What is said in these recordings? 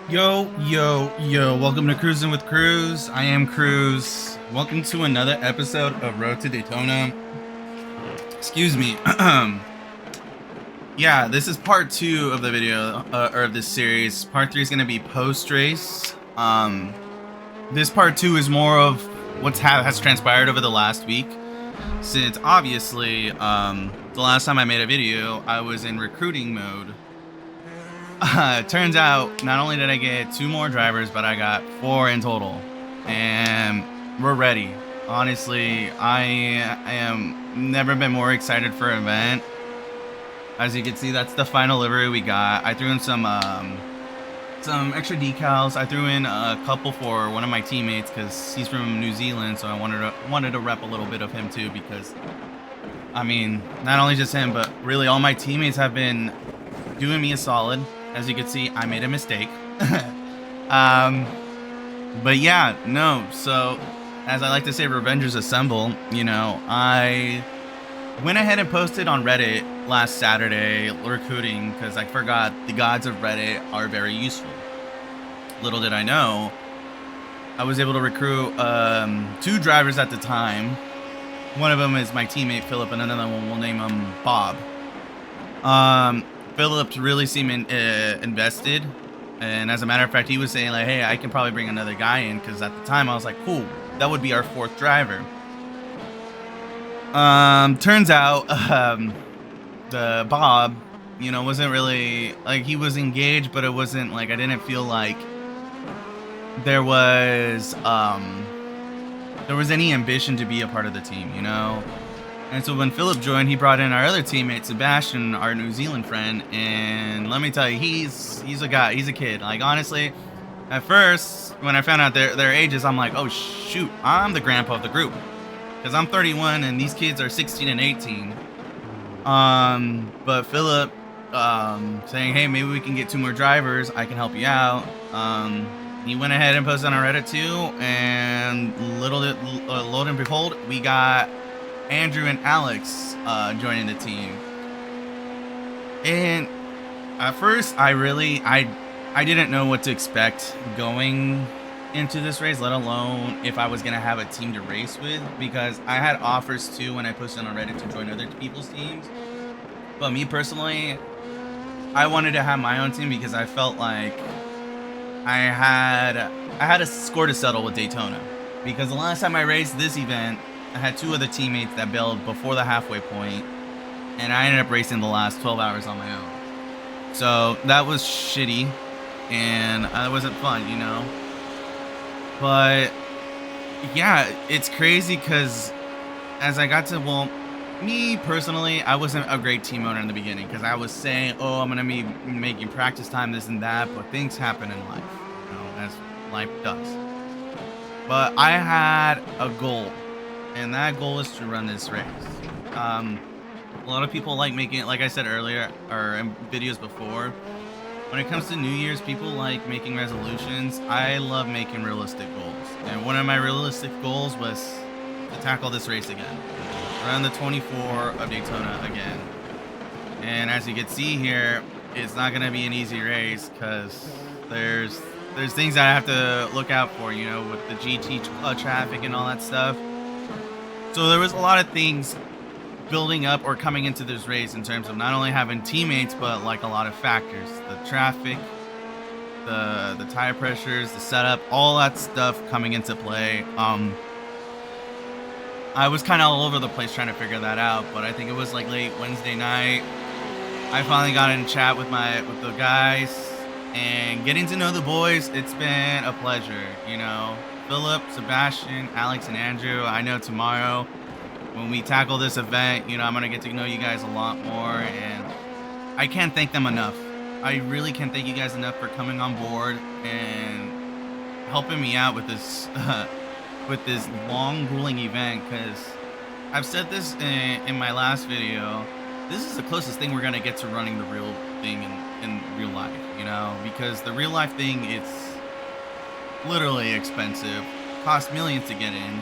Yo, yo, yo, welcome to Cruising with Cruz. I am Cruz. Welcome to another episode of Road to Daytona. Excuse me. Yeah, this is part two of the video, or of this series. Part three is going to be post-race. This part two is more of what's has transpired over the last week. Since, obviously, the last time I made a video, I was in recruiting mode. Turns out, not only did I get 2 more drivers, but I got 4 in total. And we're ready. Honestly, I am never been more excited for an event. As you can see, that's the final livery we got. I threw in some extra decals. I threw in a couple for one of my teammates because he's from New Zealand, so I wanted to rep a little bit of him too, because I mean, not only just him, but really all my teammates have been doing me a solid. As you can see, I made a mistake. But yeah, no. So, as I like to say, Revengers Assemble. You know, I went ahead and posted on Reddit last Saturday recruiting because I forgot the gods of Reddit are very useful. Little did I know, I was able to recruit 2 drivers at the time. One of them is my teammate Philip, and another one we'll name him Bob. Philip really seemed invested, and as a matter of fact, he was saying like, "Hey, I can probably bring another guy in," because at the time I was like, "Cool, that would be our 4th driver." Turns out, the Bob, you know, wasn't really like, he was engaged, but it wasn't like, I didn't feel like there was any ambition to be a part of the team, you know. And so when Philip joined, he brought in our other teammate, Sebastian, our New Zealand friend. And let me tell you, he's a guy, he's a kid. Like, honestly, at first, when I found out their ages, I'm like, oh, shoot, I'm the grandpa of the group. Because I'm 31 and these kids are 16 and 18. But Philip saying, hey, maybe we can get 2 more drivers. I can help you out. He went ahead and posted on Reddit too. And lo and behold, we got Andrew and Alex joining the team. And at first I didn't know what to expect going into this race, let alone if I was gonna have a team to race with, because I had offers too when I posted on Reddit to join other people's teams. But me personally, I wanted to have my own team because I felt like I had a score to settle with Daytona. Because the last time I raced this event, I had 2 other teammates that bailed before the halfway point, and I ended up racing the last 12 hours on my own. So that was shitty, and it wasn't fun, you know. But yeah, it's crazy because as I got to, well, me personally, I wasn't a great team owner in the beginning because I was saying, oh, I'm gonna be making practice time, this and that, but things happen in life, you know, as life does. But I had a goal. And that goal is to run this race. A lot of people like making it, like I said earlier, or in videos before, when it comes to New Year's, people like making resolutions. I love making realistic goals. And one of my realistic goals was to tackle this race again. Run the 24 of Daytona again. And as you can see here, it's not going to be an easy race because there's things that I have to look out for, you know, with the GT traffic and all that stuff. So there was a lot of things building up or coming into this race in terms of not only having teammates, but like a lot of factors. The traffic, the tire pressures, the setup, all that stuff coming into play. I was kind of all over the place trying to figure that out, but I think it was like late Wednesday night. I finally got in chat with the guys and getting to know the boys. It's been a pleasure, you know. Philip, Sebastian, Alex, and Andrew. I know tomorrow when we tackle this event, you know, I'm going to get to know you guys a lot more, and I can't thank them enough. I really can't thank you guys enough for coming on board and helping me out with this long, grueling event, because I've said this in my last video, this is the closest thing we're going to get to running the real thing in real life, you know, because the real life thing, it's literally expensive, costs millions to get in,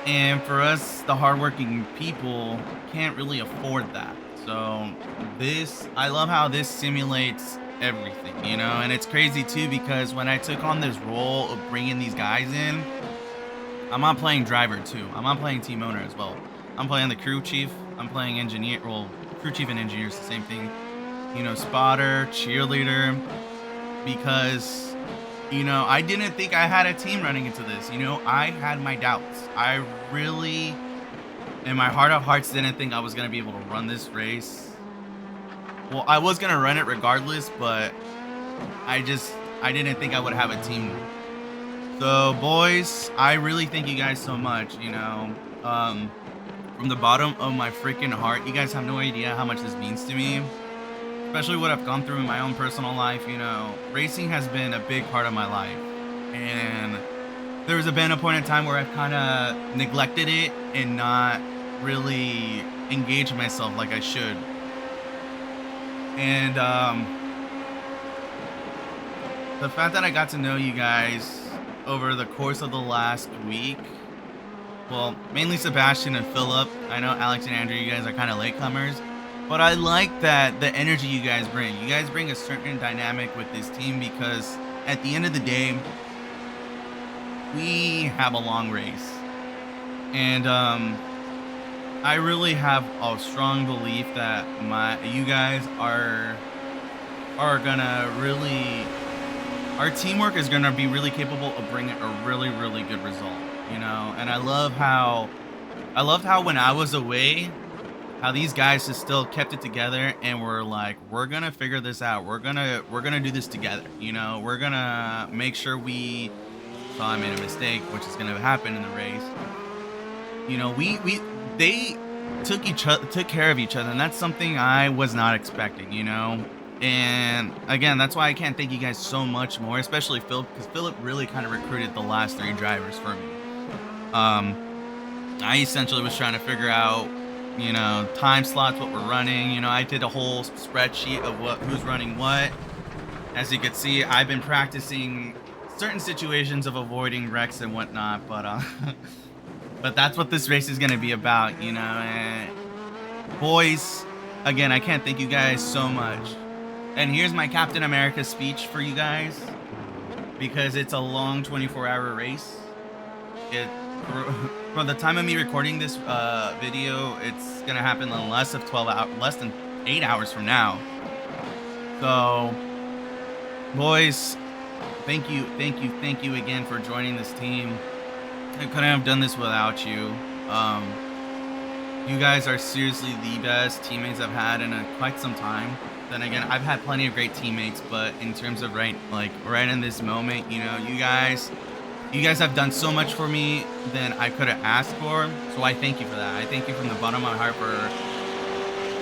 and for us, the hardworking people, can't really afford that. So I love how this simulates everything, you know? And it's crazy too because when I took on this role of bringing these guys in, I'm not playing driver too. I'm not playing team owner as well. I'm playing the crew chief. I'm playing engineer. Well, crew chief and engineer is the same thing. You know, spotter, cheerleader, because, you know, I didn't think I had a team running into this. You know, I had my doubts. I really, in my heart of hearts, didn't think I was going to be able to run this race. Well, I was going to run it regardless, but I didn't think I would have a team. So, boys, I really thank you guys so much, you know, from the bottom of my freaking heart. You guys have no idea how much this means to me, especially what I've gone through in my own personal life. You know, racing has been a big part of my life, and there's been a point in time where I've kind of neglected it and not really engaged myself like I should. And the fact that I got to know you guys over the course of the last week, well, mainly Sebastian and Philip. I know Alex and Andrew, you guys are kind of latecomers, but I like that the energy you guys bring. You guys bring a certain dynamic with this team because at the end of the day, we have a long race. And I really have a strong belief that you guys are gonna really, our teamwork is gonna be really capable of bringing a really, really good result, you know. And I loved how when I was away, how these guys just still kept it together and were like, we're gonna figure this out. We're gonna do this together, you know. We're gonna make sure we. So I made a mistake, which is gonna happen in the race. You know, they took care of each other, and that's something I was not expecting, you know. And again, that's why I can't thank you guys so much more, especially Philip, because Philip really kind of recruited the last 3 drivers for me. I essentially was trying to figure out, you know, time slots, what we're running. You know, I did a whole spreadsheet of who's running what. As you can see, I've been practicing certain situations of avoiding wrecks and whatnot, but but that's what this race is going to be about, you know. And boys, again, I can't thank you guys so much. And here's my Captain America speech for you guys, because it's a long 24-hour race. From the time of me recording this video, it's gonna happen in less than 8 hours from now. So, boys, thank you again for joining this team. I couldn't have done this without you. You guys are seriously the best teammates I've had in quite some time. Then again, I've had plenty of great teammates, but in terms of right in this moment, you know, you guys have done so much for me than I could have asked for. So I thank you for that. I thank you from the bottom of my heart for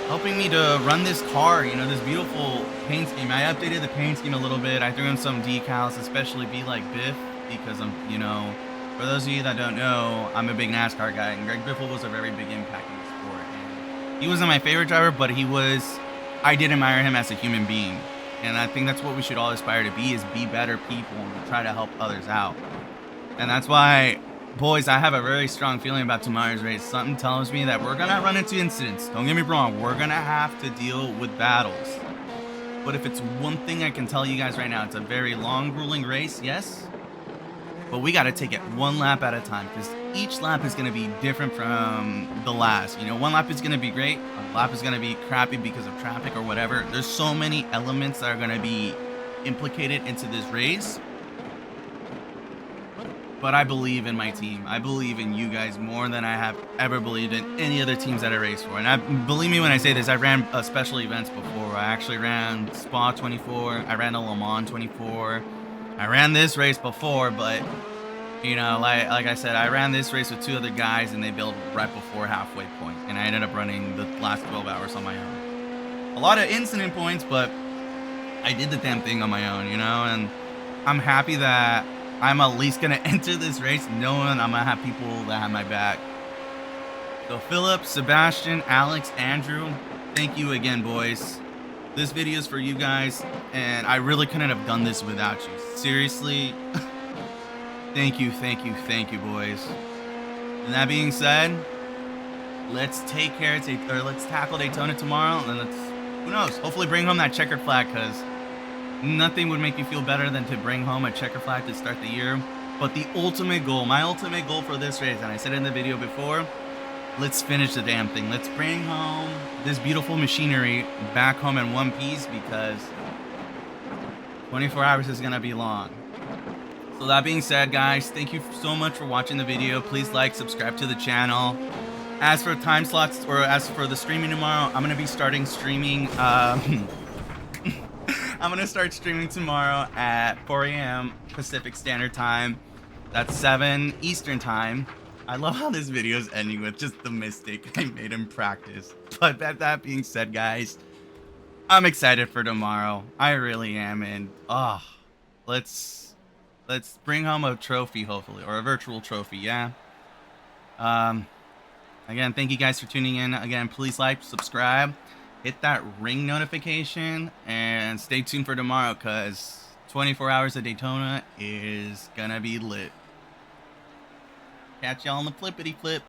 helping me to run this car, you know, this beautiful paint scheme. I updated the paint scheme a little bit. I threw in some decals, especially Be Like Biff, because I'm, you know, for those of you that don't know, I'm a big NASCAR guy, and Greg Biffle was a very big impact in the sport. And he wasn't my favorite driver, but I did admire him as a human being. And I think that's what we should all aspire to be, is be better people and try to help others out. And that's why, boys, I have a very strong feeling about tomorrow's race. Something tells me that we're going to run into incidents. Don't get me wrong. We're going to have to deal with battles. But if it's one thing I can tell you guys right now, it's a very long, grueling race, yes. But we got to take it one lap at a time, because each lap is going to be different from the last. You know, one lap is going to be great. A lap is going to be crappy because of traffic or whatever. There's so many elements that are going to be implicated into this race. But I believe in my team. I believe in you guys more than I have ever believed in any other teams that I raced for. And believe me when I say this, I ran special events before. I actually ran Spa 24. I ran a Le Mans 24. I ran this race before, but, you know, like I said, I ran this race with 2 other guys, and they bailed right before halfway point. And I ended up running the last 12 hours on my own. A lot of incident points, but I did the damn thing on my own, you know? And I'm happy that I'm at least going to enter this race knowing I'm going to have people that have my back. So Philip, Sebastian, Alex, Andrew, thank you again, boys. This video is for you guys, and I really couldn't have done this without you. Seriously, thank you, boys. And that being said, let's tackle Daytona tomorrow, and who knows, hopefully bring home that checkered flag, because Nothing would make me feel better than to bring home a checker flag to start the year. But the ultimate goal, my ultimate goal for this race, and I said it in the video before, let's finish the damn thing. Let's bring home this beautiful machinery back home in one piece, because 24 hours is going to be long. So that being said, guys, thank you so much for watching the video. Please like, subscribe to the channel. As for time slots, or as for the streaming tomorrow, I'm going to be starting streaming. I'm going to start streaming tomorrow at 4 a.m. Pacific Standard Time. That's 7 Eastern Time. I love how this video is ending with just the mistake I made in practice. But that being said, guys, I'm excited for tomorrow. I really am. And let's bring home a trophy, hopefully, or a virtual trophy. Yeah. Again, thank you guys for tuning in. Again, please like, subscribe, hit that ring notification, and stay tuned for tomorrow, because 24 hours of Daytona is gonna be lit. Catch y'all on the flippity flip.